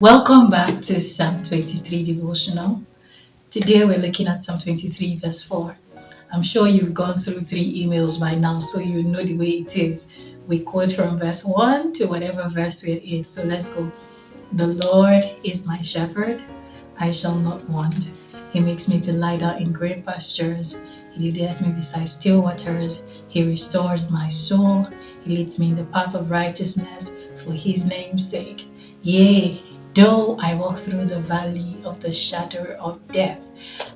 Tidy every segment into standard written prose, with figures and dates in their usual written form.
Welcome back to Psalm 23 devotional. Today we're looking at Psalm 23, verse 4. I'm sure you've gone through 3 emails by now, so you know the way it is. We quote from verse 1 to whatever verse we're in. So let's go. The Lord is my shepherd, I shall not want. He makes me to lie down in green pastures. He leadeth me beside still waters. He restores my soul. He leads me in the path of righteousness for his name's sake. Yea, though I walk through the valley of the shadow of death,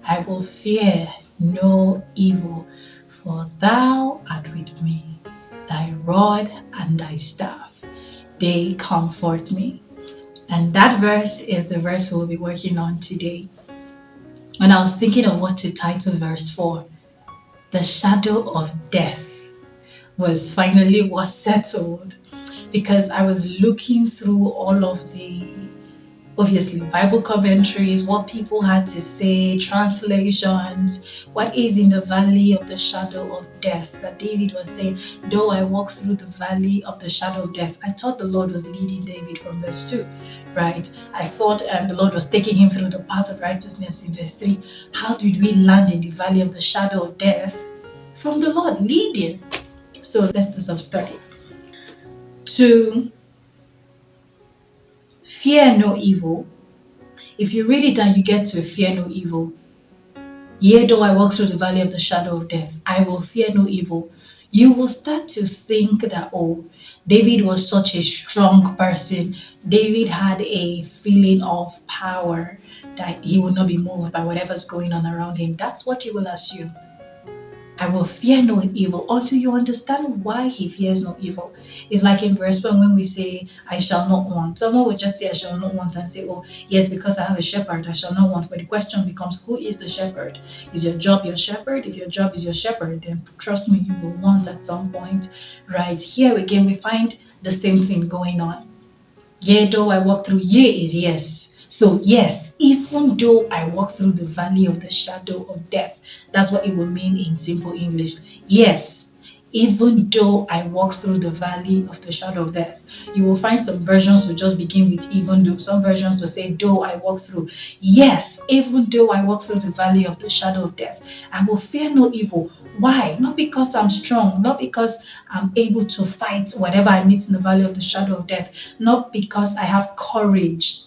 I will fear no evil, for thou art with me. Thy rod and thy staff, they comfort me. And that verse is the verse we'll be working on today. When I was thinking of what to title verse 4, the shadow of death was settled because I was looking through all of the obviously Bible commentaries, what people had to say, translations, what is in the valley of the shadow of death that David was saying, though I walk through the valley of the shadow of death. I thought the Lord was leading David from verse 2, right? I thought the Lord was taking him through the path of righteousness in verse 3. How did we land in the valley of the shadow of death? From the Lord leading. So let's do some study. To fear no evil. If you read it and you get to fear no evil, yea, though I walk through the valley of the shadow of death, I will fear no evil. You will start to think that, oh, David was such a strong person. David had a feeling of power that he would not be moved by whatever's going on around him. That's what you will assume. I will fear no evil until you understand why he fears no evil. It's like in verse 1 when we say, I shall not want. Someone would just say, I shall not want, and say, oh, yes, because I have a shepherd, I shall not want. But the question becomes, who is the shepherd? Is your job your shepherd? If your job is your shepherd, then trust me, you will want at some point. Right here again, we find the same thing going on. Yea, though I walk through, yea is yes. So, yes, even though I walk through the valley of the shadow of death, that's what it will mean in simple English. Yes, even though I walk through the valley of the shadow of death. You will find some versions will just begin with even though. Some versions will say, though I walk through. Yes, even though I walk through the valley of the shadow of death, I will fear no evil. Why? Not because I'm strong, not because I'm able to fight whatever I meet in the valley of the shadow of death, not because I have courage.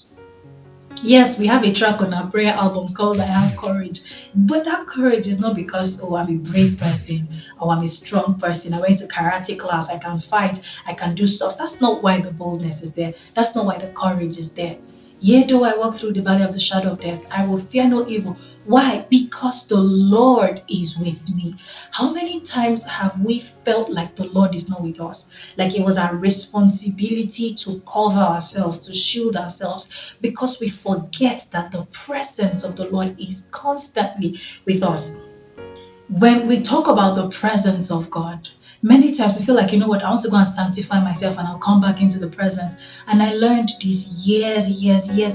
Yes, we have a track on our prayer album called I Have Courage. But that courage is not because, oh, I'm a brave person or I'm a strong person. I went to karate class, I can fight, I can do stuff. That's not why the boldness is there. That's not why the courage is there. Yea, though I walk through the valley of the shadow of death, I will fear no evil. Why? Because the Lord is with me. How many times have we felt like the Lord is not with us? Like it was our responsibility to cover ourselves, to shield ourselves, because we forget that the presence of the Lord is constantly with us. When we talk about the presence of God, many times we feel like, you know what, I want to go and sanctify myself and I'll come back into the presence. And I learned this years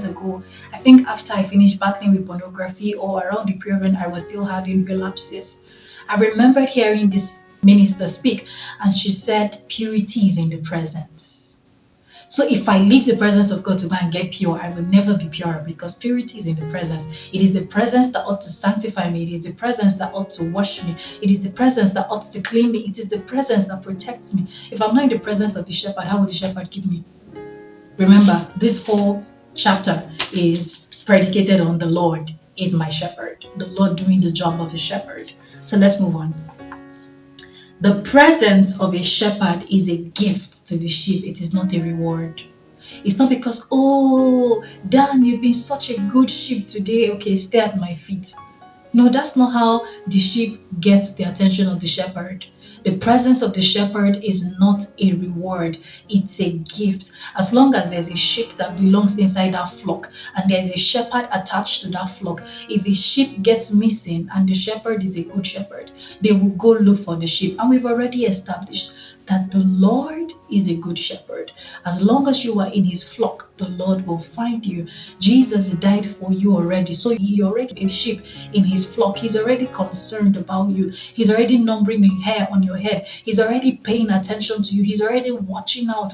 ago. I think after I finished battling with pornography or around the period when I was still having relapses. I remembered hearing this minister speak, and she said, purity is in the presence. So if I leave the presence of God to go and get pure, I will never be pure because purity is in the presence. It is the presence that ought to sanctify me. It is the presence that ought to wash me. It is the presence that ought to clean me. It is the presence that protects me. If I'm not in the presence of the shepherd, how will the shepherd keep me? Remember, this whole chapter is predicated on the Lord is my shepherd, the Lord doing the job of a shepherd. So let's move on. The presence of a shepherd is a gift to the sheep. It is not a reward. It's not because, oh, Dan, you've been such a good sheep today. Okay, stay at my feet. No, that's not how the sheep gets the attention of the shepherd. The presence of the shepherd is not a reward, it's a gift. As long as there's a sheep that belongs inside that flock and there's a shepherd attached to that flock, if a sheep gets missing and the shepherd is a good shepherd, they will go look for the sheep. And we've already established that the Lord is a good shepherd. As long as you are in his flock, the Lord will find you. Jesus died for you already. So you're already a sheep in his flock. He's already concerned about you. He's already numbering the hair on your head. He's already paying attention to you. He's already watching out